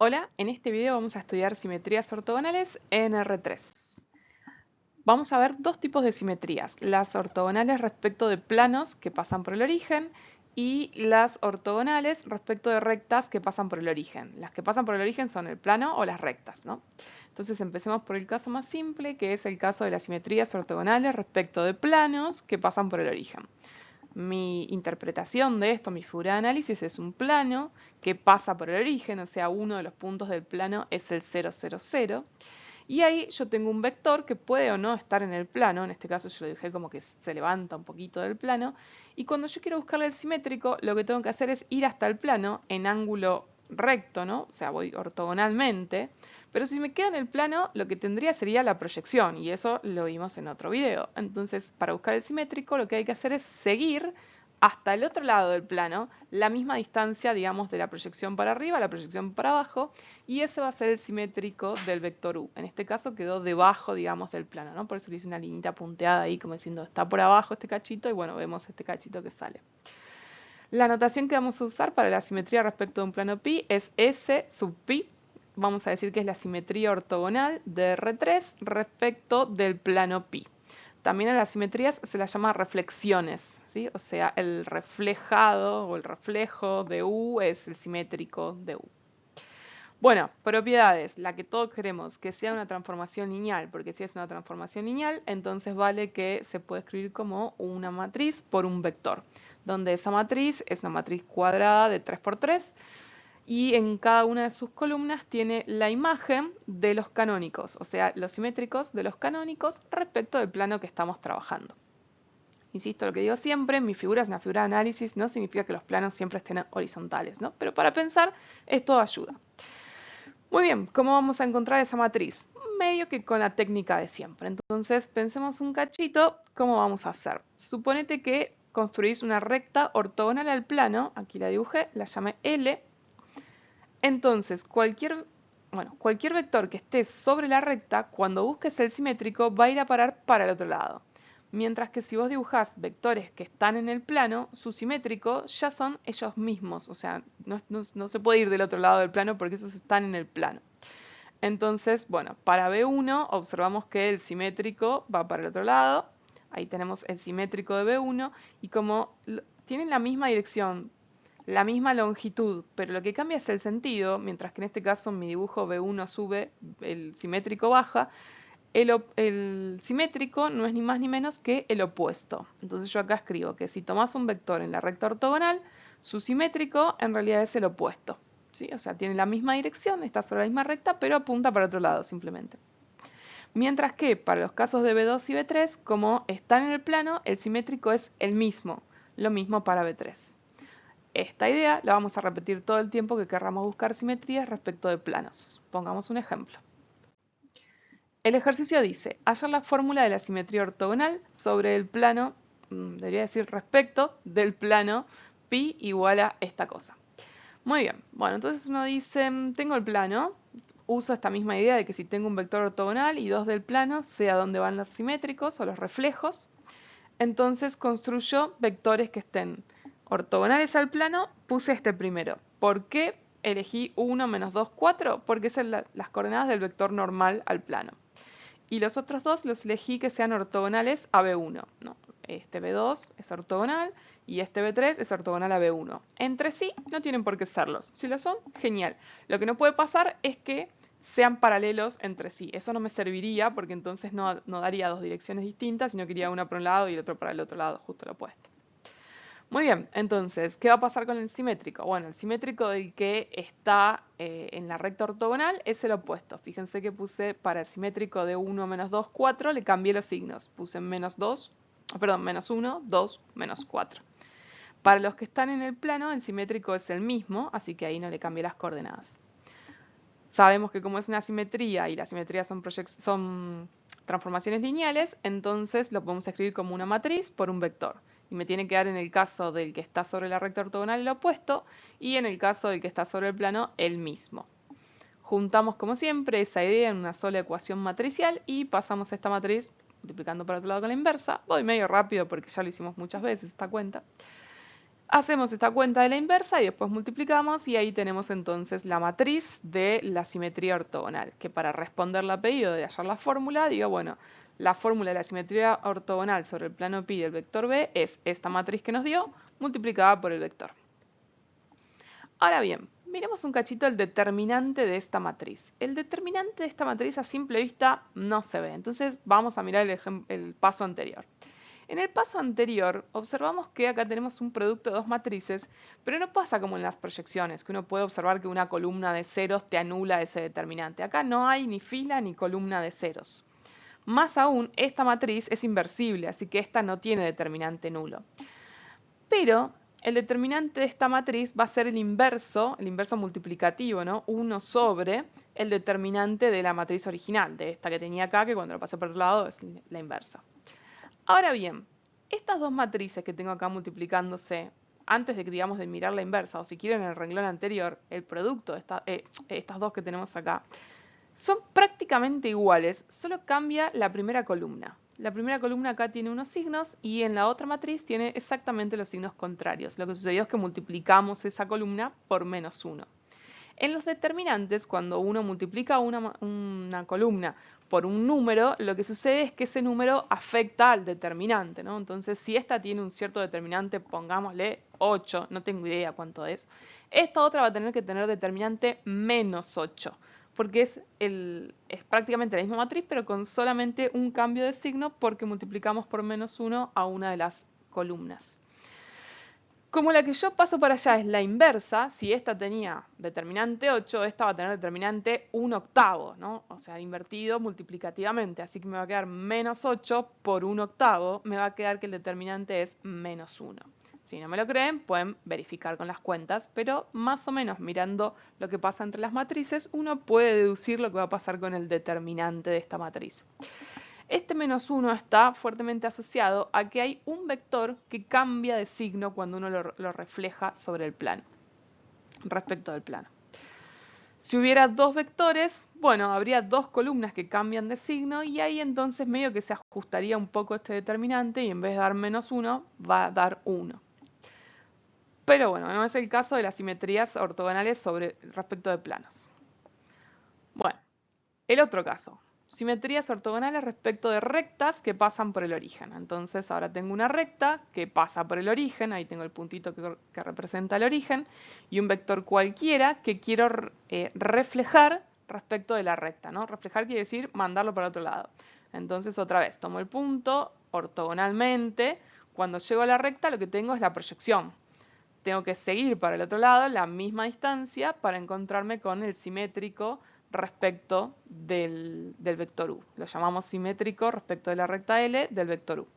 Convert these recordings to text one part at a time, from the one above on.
Hola, en este video vamos a estudiar simetrías ortogonales en R3. Vamos a ver dos tipos de simetrías, las ortogonales respecto de planos que pasan por el origen y las ortogonales respecto de rectas que pasan por el origen. Las que pasan por el origen son el plano o las rectas, ¿no? Entonces empecemos por el caso más simple, que es el caso de las simetrías ortogonales respecto de planos que pasan por el origen. Mi interpretación de esto, mi figura de análisis, es un plano que pasa por el origen, o sea, uno de los puntos del plano es el 0, 0, 0. Y ahí yo tengo un vector que puede o no estar en el plano, en este caso yo lo dije como que se levanta un poquito del plano, y cuando yo quiero buscarle el simétrico, lo que tengo que hacer es ir hasta el plano en ángulo recto, ¿no? O sea, voy ortogonalmente, pero si me quedo en el plano, lo que tendría sería la proyección, y eso lo vimos en otro video. Entonces, para buscar el simétrico, lo que hay que hacer es seguir hasta el otro lado del plano, la misma distancia, digamos, de la proyección para arriba a la proyección para abajo, y ese va a ser el simétrico del vector u. En este caso quedó debajo, digamos, del plano, ¿no? Por eso le hice una linita punteada ahí, como diciendo, está por abajo este cachito, y bueno, vemos este cachito que sale. La notación que vamos a usar para la simetría respecto de un plano pi es S sub pi. Vamos a decir que es la simetría ortogonal de R3 respecto del plano pi. También a las simetrías se las llama reflexiones, ¿sí? O sea, el reflejado o el reflejo de U es el simétrico de U. Bueno, propiedades, la que todos queremos, que sea una transformación lineal, porque si es una transformación lineal, entonces vale que se puede escribir como una matriz por un vector, donde esa matriz es una matriz cuadrada de 3 por 3 y en cada una de sus columnas tiene la imagen de los canónicos, o sea, los simétricos de los canónicos respecto del plano que estamos trabajando. Insisto, lo que digo siempre, mi figura es una figura de análisis, no significa que los planos siempre estén horizontales, ¿no? Pero para pensar, esto ayuda. Muy bien, ¿cómo vamos a encontrar esa matriz? Medio que con la técnica de siempre. Entonces, pensemos un cachito, ¿cómo vamos a hacer? Suponete que construís una recta ortogonal al plano, aquí la dibujé, la llamé L. Entonces, cualquier vector que esté sobre la recta, cuando busques el simétrico, va a ir a parar para el otro lado. Mientras que si vos dibujás vectores que están en el plano, su simétrico ya son ellos mismos. O sea, no se puede ir del otro lado del plano porque esos están en el plano. Entonces, bueno, para B1 observamos que el simétrico va para el otro lado. Ahí tenemos el simétrico de B1 y como tienen la misma dirección, la misma longitud, pero lo que cambia es el sentido, mientras que en este caso en mi dibujo B1 sube, el simétrico baja, el simétrico no es ni más ni menos que el opuesto. Entonces yo acá escribo que si tomas un vector en la recta ortogonal, su simétrico en realidad es el opuesto. ¿Sí? O sea, tiene la misma dirección, está sobre la misma recta, pero apunta para otro lado simplemente. Mientras que para los casos de B2 y B3, como están en el plano, el simétrico es el mismo. Lo mismo para B3. Esta idea la vamos a repetir todo el tiempo que querramos buscar simetrías respecto de planos. Pongamos un ejemplo. El ejercicio dice, hallar la fórmula de la simetría ortogonal sobre el plano, debería decir respecto del plano pi igual a esta cosa. Muy bien, bueno, entonces uno dice, tengo el plano, uso esta misma idea de que si tengo un vector ortogonal y dos del plano, sé a dónde van los simétricos o los reflejos, entonces construyo vectores que estén ortogonales al plano, puse este primero. ¿Por qué elegí 1, menos 2, 4? Porque son las coordenadas del vector normal al plano. Y los otros dos los elegí que sean ortogonales a B1, ¿no? Este B2 es ortogonal y este B3 es ortogonal a B1. Entre sí no tienen por qué serlos. Si lo son, genial. Lo que no puede pasar es que sean paralelos entre sí. Eso no me serviría porque entonces no daría dos direcciones distintas, sino que iría una para un lado y el otro para el otro lado, justo lo opuesto. Muy bien, entonces, ¿qué va a pasar con el simétrico? Bueno, el simétrico del que está en la recta ortogonal es el opuesto. Fíjense que puse para el simétrico de 1, menos 2, 4, le cambié los signos. Puse menos 2, perdón, menos 1, 2, menos 4. Para los que están en el plano, el simétrico es el mismo, así que ahí no le cambié las coordenadas. Sabemos que como es una simetría y las simetrías son transformaciones lineales, entonces lo podemos escribir como una matriz por un vector. Y me tiene que dar en el caso del que está sobre la recta ortogonal el opuesto y en el caso del que está sobre el plano el mismo. Juntamos como siempre esa idea en una sola ecuación matricial y pasamos esta matriz multiplicando para otro lado con la inversa. Voy medio rápido porque ya lo hicimos muchas veces esta cuenta. Hacemos esta cuenta de la inversa y después multiplicamos y ahí tenemos entonces la matriz de la simetría ortogonal, que para responderle a pedido de hallar la fórmula, digo, bueno, la fórmula de la simetría ortogonal sobre el plano pi del vector b es esta matriz que nos dio multiplicada por el vector. Ahora bien, miremos un cachito el determinante de esta matriz. El determinante de esta matriz a simple vista no se ve, entonces vamos a mirar el paso anterior. En el paso anterior observamos que acá tenemos un producto de dos matrices, pero no pasa como en las proyecciones, que uno puede observar que una columna de ceros te anula ese determinante. Acá no hay ni fila ni columna de ceros. Más aún, esta matriz es inversible, así que esta no tiene determinante nulo. Pero el determinante de esta matriz va a ser el inverso multiplicativo, ¿no? 1 sobre el determinante de la matriz original, de esta que tenía acá, que cuando lo pasé por el lado es la inversa. Ahora bien, estas dos matrices que tengo acá multiplicándose, antes de que digamos de mirar la inversa, o si quieren en el renglón anterior, el producto de estas dos que tenemos acá, son prácticamente iguales, solo cambia la primera columna. La primera columna acá tiene unos signos y en la otra matriz tiene exactamente los signos contrarios. Lo que sucedió es que multiplicamos esa columna por menos 1. En los determinantes, cuando uno multiplica una columna por un número, lo que sucede es que ese número afecta al determinante, ¿no? Entonces, si esta tiene un cierto determinante, pongámosle 8, no tengo idea cuánto es, esta otra va a tener que tener determinante menos 8, porque es prácticamente la misma matriz, pero con solamente un cambio de signo, porque multiplicamos por menos 1 a una de las columnas. Como la que yo paso para allá es la inversa, si esta tenía determinante 8, esta va a tener determinante 1/8, ¿no? O sea, invertido multiplicativamente. Así que me va a quedar menos 8 por 1/8, me va a quedar que el determinante es menos 1. Si no me lo creen, pueden verificar con las cuentas, pero más o menos mirando lo que pasa entre las matrices, uno puede deducir lo que va a pasar con el determinante de esta matriz. Este menos 1 está fuertemente asociado a que hay un vector que cambia de signo cuando uno lo refleja sobre el plano, respecto del plano. Si hubiera dos vectores, bueno, habría dos columnas que cambian de signo y ahí entonces medio que se ajustaría un poco este determinante y en vez de dar menos 1, va a dar 1. Pero bueno, no es el caso de las simetrías ortogonales respecto de planos. Bueno, el otro caso. Simetrías ortogonales respecto de rectas que pasan por el origen. Entonces ahora tengo una recta que pasa por el origen, ahí tengo el puntito que representa el origen, y un vector cualquiera que quiero reflejar respecto de la recta, ¿no? Reflejar quiere decir mandarlo para otro lado. Entonces otra vez, tomo el punto ortogonalmente. Cuando llego a la recta lo que tengo es la proyección. Tengo que seguir para el otro lado la misma distancia para encontrarme con el simétrico respecto del vector u. Lo llamamos simétrico respecto de la recta L del vector u.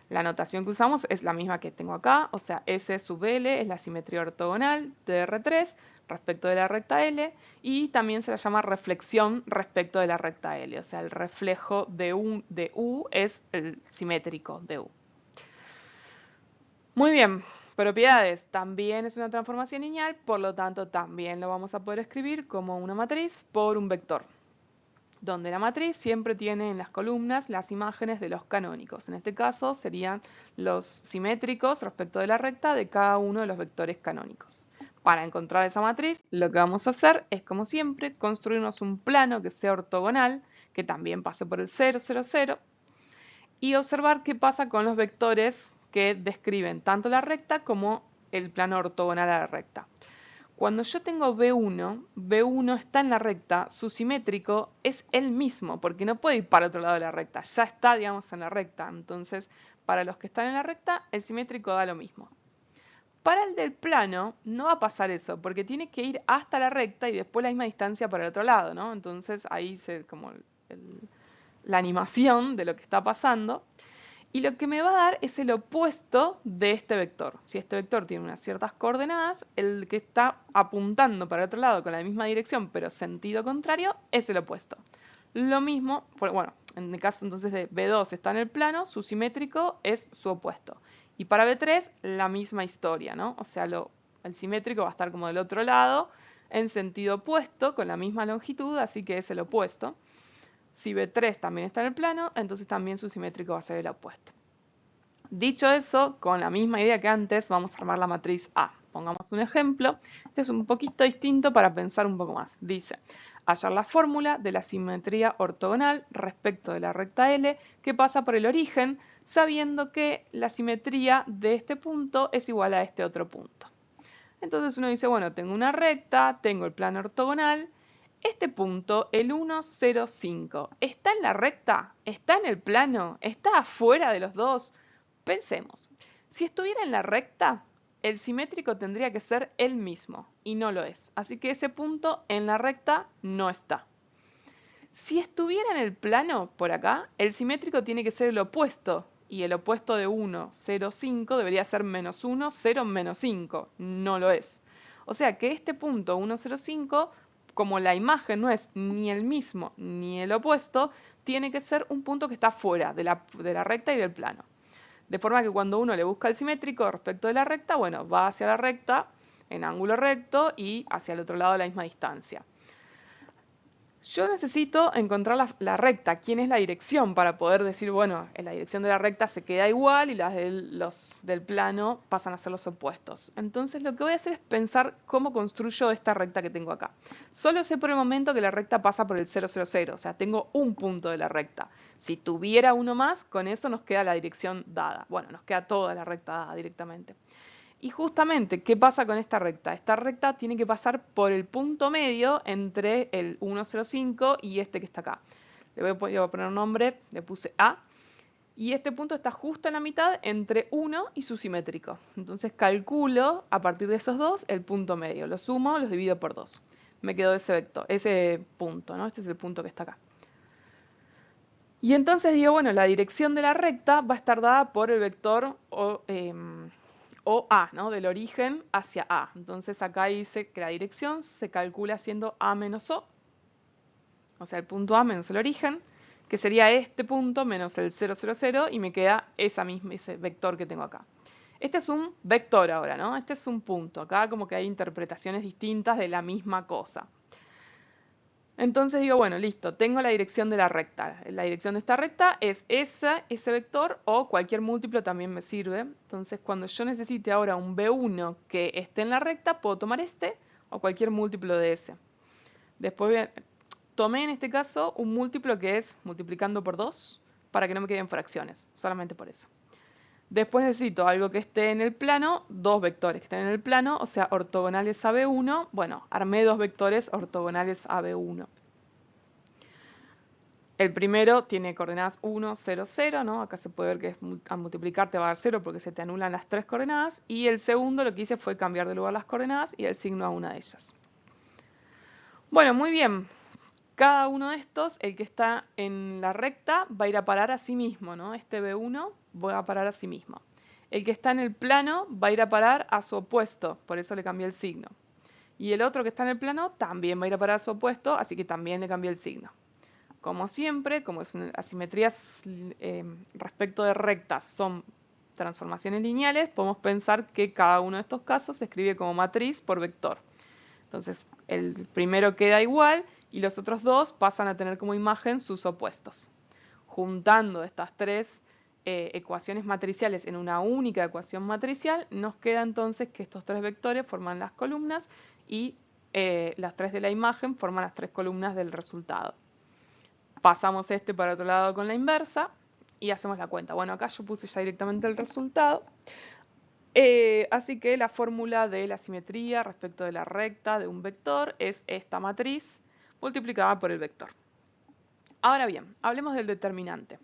La notación que usamos es la misma que tengo acá, o sea, S sub L es la simetría ortogonal de R3 respecto de la recta L y también se la llama reflexión respecto de la recta L, o sea, el reflejo de U es el simétrico de U. Muy bien, propiedades. También es una transformación lineal, por lo tanto también lo vamos a poder escribir como una matriz por un vector, donde la matriz siempre tiene en las columnas las imágenes de los canónicos. En este caso serían los simétricos respecto de la recta de cada uno de los vectores canónicos. Para encontrar esa matriz, lo que vamos a hacer es, como siempre, construirnos un plano que sea ortogonal, que también pase por el 0, 0, 0, y observar qué pasa con los vectores que describen tanto la recta como el plano ortogonal a la recta. Cuando yo tengo B1 está en la recta, su simétrico es el mismo, porque no puede ir para otro lado de la recta, ya está, digamos, en la recta. Entonces, para los que están en la recta, el simétrico da lo mismo. Para el del plano no va a pasar eso, porque tiene que ir hasta la recta y después la misma distancia para el otro lado, ¿no? Entonces ahí como la animación de lo que está pasando. Y lo que me va a dar es el opuesto de este vector. Si este vector tiene unas ciertas coordenadas, el que está apuntando para el otro lado con la misma dirección, pero sentido contrario, es el opuesto. Lo mismo, bueno, en el caso entonces de B2 está en el plano, su simétrico es su opuesto. Y para B3, la misma historia, ¿no? O sea, el simétrico va a estar como del otro lado, en sentido opuesto, con la misma longitud, así que es el opuesto. Si B3 también está en el plano, entonces también su simétrico va a ser el opuesto. Dicho eso, con la misma idea que antes, vamos a armar la matriz A. Pongamos un ejemplo. Este es un poquito distinto para pensar un poco más. Dice, hallar la fórmula de la simetría ortogonal respecto de la recta L que pasa por el origen, sabiendo que la simetría de este punto es igual a este otro punto. Entonces uno dice, bueno, tengo una recta, tengo el plano ortogonal. Este punto, el 1, 0, 5, ¿está en la recta? ¿Está en el plano? ¿Está afuera de los dos? Pensemos, si estuviera en la recta, el simétrico tendría que ser el mismo, y no lo es. Así que ese punto en la recta no está. Si estuviera en el plano, por acá, el simétrico tiene que ser el opuesto, y el opuesto de 1, 0, 5 debería ser menos 1, 0, menos 5. No lo es. O sea que este punto 1, 0, 5, como la imagen no es ni el mismo ni el opuesto, tiene que ser un punto que está fuera de la recta y del plano. De forma que cuando uno le busca el simétrico respecto de la recta, bueno, va hacia la recta en ángulo recto y hacia el otro lado a la misma distancia. Yo necesito encontrar la recta, quién es la dirección para poder decir, bueno, en la dirección de la recta se queda igual y las del plano pasan a ser los opuestos. Entonces lo que voy a hacer es pensar cómo construyo esta recta que tengo acá. Solo sé por el momento que la recta pasa por el 0, 0, 0, o sea, tengo un punto de la recta. Si tuviera uno más, con eso nos queda la dirección dada. Bueno, nos queda toda la recta dada directamente. Y justamente, ¿qué pasa con esta recta? Esta recta tiene que pasar por el punto medio entre el 1,05 y este que está acá. Le voy a poner un nombre, le puse A. Y este punto está justo en la mitad entre 1 y su simétrico. Entonces calculo a partir de esos dos el punto medio. Lo sumo, los divido por 2. Me quedó ese vector, ese punto, ¿no? Este es el punto que está acá. Y entonces digo, bueno, la dirección de la recta va a estar dada por el vector OA, ¿no? Del origen hacia A. Entonces acá dice que la dirección se calcula haciendo A menos o sea, el punto A menos el origen, que sería este punto menos el 0, 0, 0, y me queda ese vector que tengo acá. Este es un vector ahora, ¿no? Este es un punto. Acá como que hay interpretaciones distintas de la misma cosa. Entonces digo, bueno, listo, tengo la dirección de la recta. La dirección de esta recta es ese vector o cualquier múltiplo también me sirve. Entonces cuando yo necesite ahora un B1 que esté en la recta, puedo tomar este o cualquier múltiplo de ese. Después tomé en este caso un múltiplo que es multiplicando por 2 para que no me queden fracciones, solamente por eso. Después necesito algo que esté en el plano, dos vectores que estén en el plano, o sea, ortogonales a B1. Bueno, armé dos vectores ortogonales a B1. El primero tiene coordenadas 1, 0, 0, ¿no? Acá se puede ver que al multiplicar te va a dar 0 porque se te anulan las tres coordenadas. Y el segundo lo que hice fue cambiar de lugar las coordenadas y el signo a una de ellas. Bueno, muy bien. Cada uno de estos, el que está en la recta, va a ir a parar a sí mismo, ¿no? Este B1 va a parar a sí mismo. El que está en el plano va a ir a parar a su opuesto, por eso le cambié el signo. Y el otro que está en el plano también va a ir a parar a su opuesto, así que también le cambié el signo. Como siempre, como es asimetrías respecto de rectas son transformaciones lineales, podemos pensar que cada uno de estos casos se escribe como matriz por vector. Entonces, el primero queda igual y los otros dos pasan a tener como imagen sus opuestos. Juntando estas tres ecuaciones matriciales en una única ecuación matricial, nos queda entonces que estos tres vectores forman las columnas y las tres de la imagen forman las tres columnas del resultado. Pasamos este para otro lado con la inversa y hacemos la cuenta. Bueno, acá yo puse ya directamente el resultado. Así que la fórmula de la simetría respecto de la recta de un vector es esta matriz multiplicada por el vector. Ahora bien, hablemos del determinante.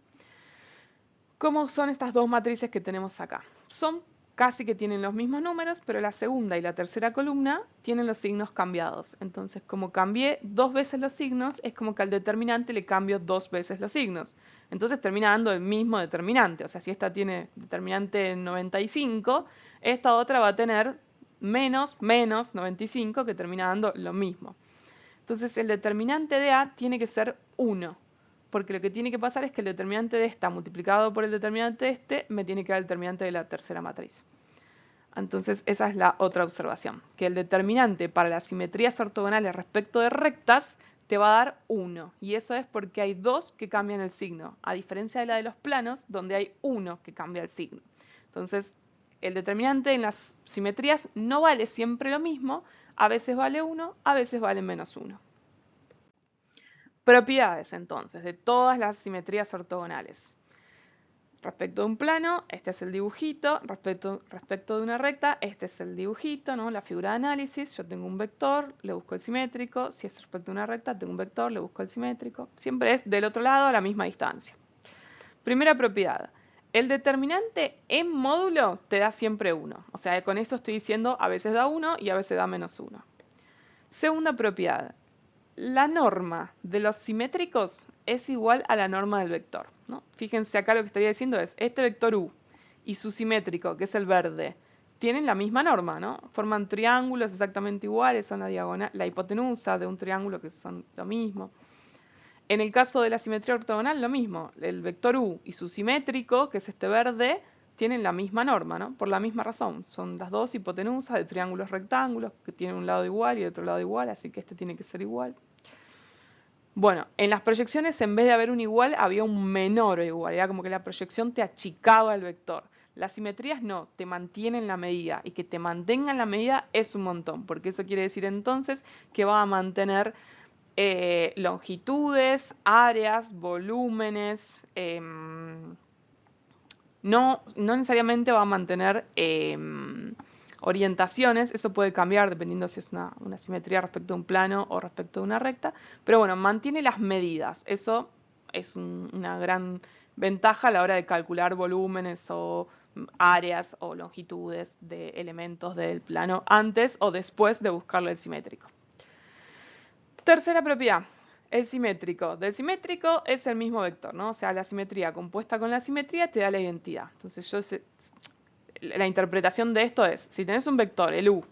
¿Cómo son estas dos matrices que tenemos acá? Son casi que tienen los mismos números, pero la segunda y la tercera columna tienen los signos cambiados. Entonces, como cambié dos veces los signos, es como que al determinante le cambio dos veces los signos. Entonces termina dando el mismo determinante. O sea, si esta tiene determinante 95, esta otra va a tener menos 95, que termina dando lo mismo. Entonces, el determinante de A tiene que ser 1. Porque lo que tiene que pasar es que el determinante de esta multiplicado por el determinante de este me tiene que dar el determinante de la tercera matriz. Entonces esa es la otra observación, que el determinante para las simetrías ortogonales respecto de rectas te va a dar 1. Y eso es porque hay dos que cambian el signo, a diferencia de la de los planos, donde hay uno que cambia el signo. Entonces, el determinante en las simetrías no vale siempre lo mismo, a veces vale 1, a veces vale menos 1. Propiedades, entonces, de todas las simetrías ortogonales. Respecto de un plano, este es el dibujito. Respecto de una recta, este es el dibujito, ¿no? La figura de análisis. Yo tengo un vector, le busco el simétrico. Si es respecto a una recta, tengo un vector, le busco el simétrico. Siempre es del otro lado a la misma distancia. Primera propiedad. El determinante en módulo te da siempre 1. O sea, con esto estoy diciendo a veces da 1 y a veces da menos 1. Segunda propiedad. La norma de los simétricos es igual a la norma del vector, ¿no? Fíjense acá lo que estaría diciendo es, este vector u y su simétrico, que es el verde, tienen la misma norma, ¿no? Forman triángulos exactamente iguales, son la diagonal, la hipotenusa de un triángulo que son lo mismo. En el caso de la simetría ortogonal, lo mismo. El vector u y su simétrico, que es este verde, tienen la misma norma, ¿no? Por la misma razón. Son las dos hipotenusas de triángulos rectángulos que tienen un lado igual y otro lado igual, así que este tiene que ser igual. Bueno, en las proyecciones en vez de haber un igual, había un menor o igual. Era como que la proyección te achicaba el vector. Las simetrías no, te mantienen la medida. Y que te mantengan la medida es un montón, porque eso quiere decir entonces que va a mantener longitudes, áreas, volúmenes. No necesariamente va a mantener orientaciones, eso puede cambiar dependiendo si es una simetría respecto a un plano o respecto a una recta, pero bueno, mantiene las medidas, eso es una gran ventaja a la hora de calcular volúmenes o áreas o longitudes de elementos del plano antes o después de buscarle el simétrico. Tercera propiedad, el simétrico. Del simétrico es el mismo vector, ¿no? O sea, la simetría compuesta con la simetría te da la identidad. Entonces la interpretación de esto es, si tenés un vector, el u,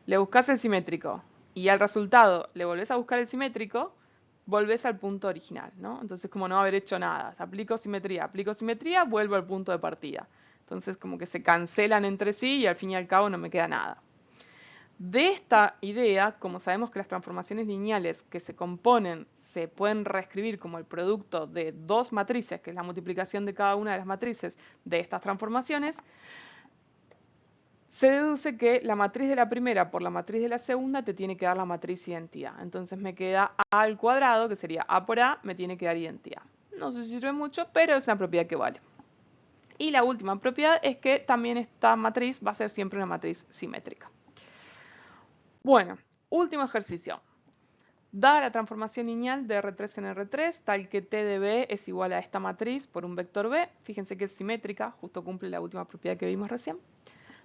le buscas el simétrico y al resultado le volvés a buscar el simétrico, volvés al punto original, ¿no? Entonces como no haber hecho nada. Aplico simetría, vuelvo al punto de partida. Entonces como que se cancelan entre sí y al fin y al cabo no me queda nada. De esta idea, como sabemos que las transformaciones lineales que se componen se pueden reescribir como el producto de dos matrices, que es la multiplicación de cada una de las matrices de estas transformaciones, se deduce que la matriz de la primera por la matriz de la segunda te tiene que dar la matriz identidad. Entonces me queda a al cuadrado, que sería a por a, me tiene que dar identidad. No se sirve mucho, pero es una propiedad que vale. Y la última propiedad es que también esta matriz va a ser siempre una matriz simétrica. Bueno, último ejercicio. Da la transformación lineal de R3 en R3, tal que T de B es igual a esta matriz por un vector B. Fíjense que es simétrica, justo cumple la última propiedad que vimos recién.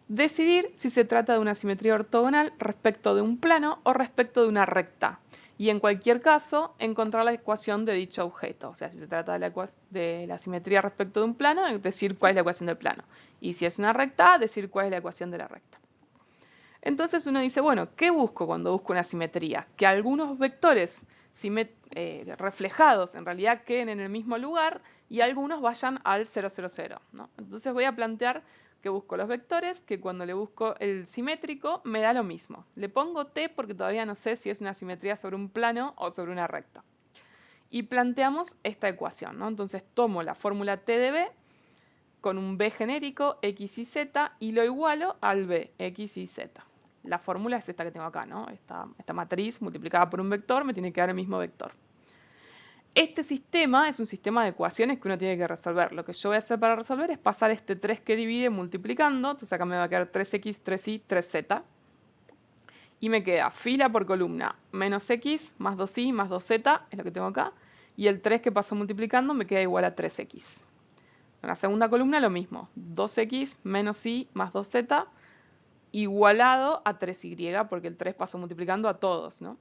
Decidir si se trata de una simetría ortogonal respecto de un plano o respecto de una recta. Y en cualquier caso, encontrar la ecuación de dicho objeto. O sea, si se trata de la simetría respecto de un plano, decir cuál es la ecuación del plano. Y si es una recta, decir cuál es la ecuación de la recta. Entonces uno dice, bueno, ¿qué busco cuando busco una simetría? Que algunos vectores reflejados en realidad queden en el mismo lugar y algunos vayan al 0, 0, 0, ¿no? Entonces voy a plantear que busco los vectores, que cuando le busco el simétrico me da lo mismo. Le pongo T porque todavía no sé si es una simetría sobre un plano o sobre una recta. Y planteamos esta ecuación, ¿no? Entonces tomo la fórmula T de B con un B genérico, X y Z, y lo igualo al B, X y Z. La fórmula es esta que tengo acá, ¿no? Esta matriz multiplicada por un vector me tiene que dar el mismo vector. Este sistema es un sistema de ecuaciones que uno tiene que resolver. Lo que yo voy a hacer para resolver es pasar este 3 que divide multiplicando. Entonces acá me va a quedar 3x, 3y, 3z. Y me queda fila por columna, menos x más 2y más 2z, es lo que tengo acá. Y el 3 que paso multiplicando me queda igual a 3x. En la segunda columna lo mismo, 2x menos y más 2z igualado a 3y, porque el 3 pasó multiplicando a todos, ¿no?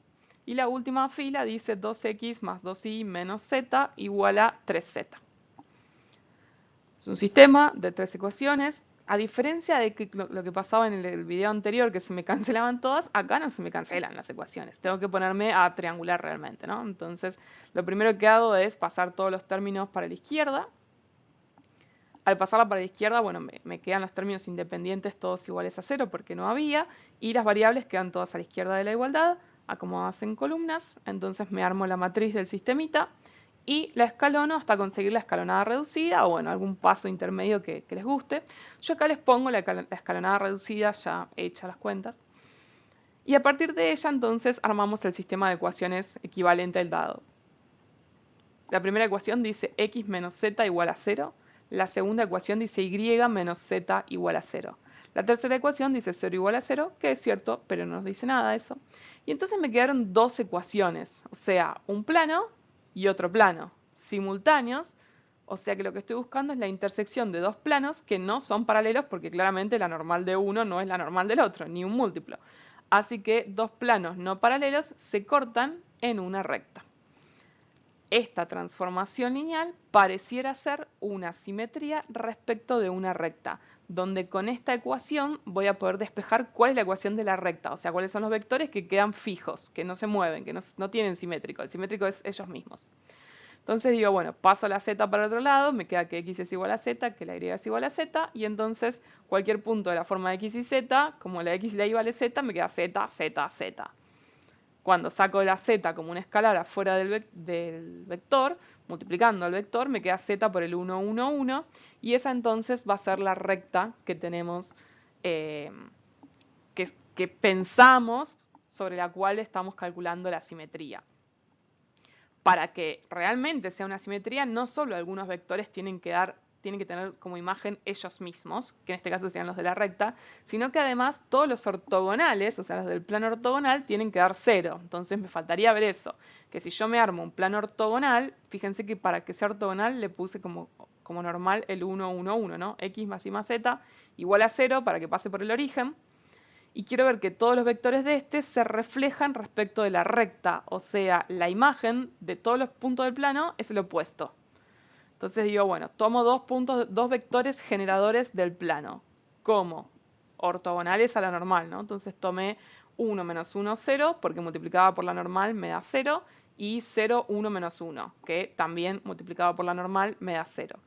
Y la última fila dice 2x más 2y menos z igual a 3z. Es un sistema de tres ecuaciones. A diferencia de lo que pasaba en el video anterior, que se me cancelaban todas, acá no se me cancelan las ecuaciones. Tengo que ponerme a triangular realmente, ¿no? Entonces, lo primero que hago es pasar todos los términos para la izquierda. Al pasarla para la izquierda, bueno, me quedan los términos independientes todos iguales a 0 porque no había, y las variables quedan todas a la izquierda de la igualdad, acomodadas en columnas. Entonces me armo la matriz del sistemita y la escalono hasta conseguir la escalonada reducida o bueno, algún paso intermedio que les guste. Yo acá les pongo la escalonada reducida ya hecha las cuentas. Y a partir de ella entonces armamos el sistema de ecuaciones equivalente al dado. La primera ecuación dice x menos z igual a 0. La segunda ecuación dice y menos z igual a 0. La tercera ecuación dice 0 igual a 0, que es cierto, pero no nos dice nada eso. Y entonces me quedaron dos ecuaciones, o sea, un plano y otro plano, simultáneos, o sea que lo que estoy buscando es la intersección de dos planos que no son paralelos porque claramente la normal de uno no es la normal del otro, ni un múltiplo. Así que dos planos no paralelos se cortan en una recta. Esta transformación lineal pareciera ser una simetría respecto de una recta, donde con esta ecuación voy a poder despejar cuál es la ecuación de la recta, o sea, cuáles son los vectores que quedan fijos, que no se mueven, que no tienen simétrico. El simétrico es ellos mismos. Entonces digo, bueno, paso la z para el otro lado, me queda que x es igual a z, que la y es igual a z, y entonces cualquier punto de la forma de x y z, como la x y la y vale z, me queda z, z, z. Cuando saco la z como una escalar afuera del vector, multiplicando el vector, me queda z por el 1, 1, 1, y esa entonces va a ser la recta que tenemos, eh, que pensamos sobre la cual estamos calculando la simetría. Para que realmente sea una simetría, no solo algunos vectores tienen que tener como imagen ellos mismos, que en este caso serían los de la recta, sino que además todos los ortogonales, o sea, los del plano ortogonal, tienen que dar 0. Entonces me faltaría ver eso, que si yo me armo un plano ortogonal, fíjense que para que sea ortogonal le puse como normal el 1, 1, 1, ¿no? X más y más z igual a 0 para que pase por el origen. Y quiero ver que todos los vectores de este se reflejan respecto de la recta, o sea, la imagen de todos los puntos del plano es el opuesto. Entonces digo, bueno, tomo dos vectores generadores del plano, como ortogonales a la normal, ¿no? Entonces tomé 1 menos 1, 0, porque multiplicado por la normal me da 0, y 0, 1 menos 1, que también multiplicado por la normal me da 0.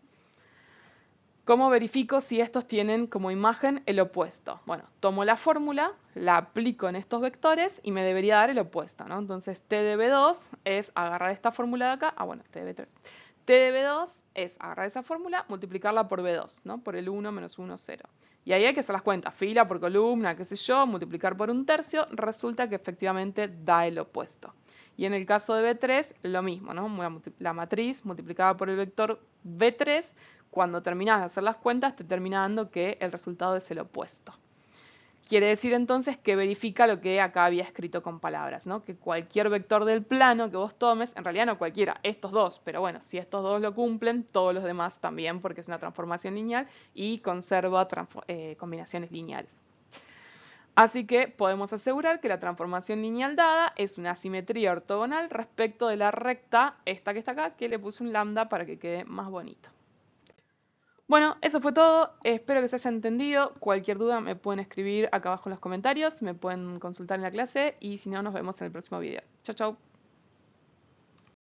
¿Cómo verifico si estos tienen como imagen el opuesto? Bueno, tomo la fórmula, la aplico en estos vectores y me debería dar el opuesto, ¿no? Entonces T de B2 es agarrar esta fórmula de acá, bueno, T de B3. T de B2 es agarrar esa fórmula, multiplicarla por B2, ¿no? Por el 1 menos 1, 0. Y ahí hay que hacer las cuentas, fila por columna, qué sé yo, multiplicar por un tercio, resulta que efectivamente da el opuesto. Y en el caso de B3, lo mismo, ¿no? La matriz multiplicada por el vector B3, cuando terminas de hacer las cuentas, te termina dando que el resultado es el opuesto. Quiere decir entonces que verifica lo que acá había escrito con palabras, ¿no? Que cualquier vector del plano que vos tomes, en realidad no cualquiera, estos dos, pero bueno, si estos dos lo cumplen, todos los demás también, porque es una transformación lineal y conserva combinaciones lineales. Así que podemos asegurar que la transformación lineal dada es una simetría ortogonal respecto de la recta, esta que está acá, que le puse un lambda para que quede más bonito. Bueno, eso fue todo. Espero que se haya entendido. Cualquier duda me pueden escribir acá abajo en los comentarios, me pueden consultar en la clase y si no, nos vemos en el próximo video. Chau, chau.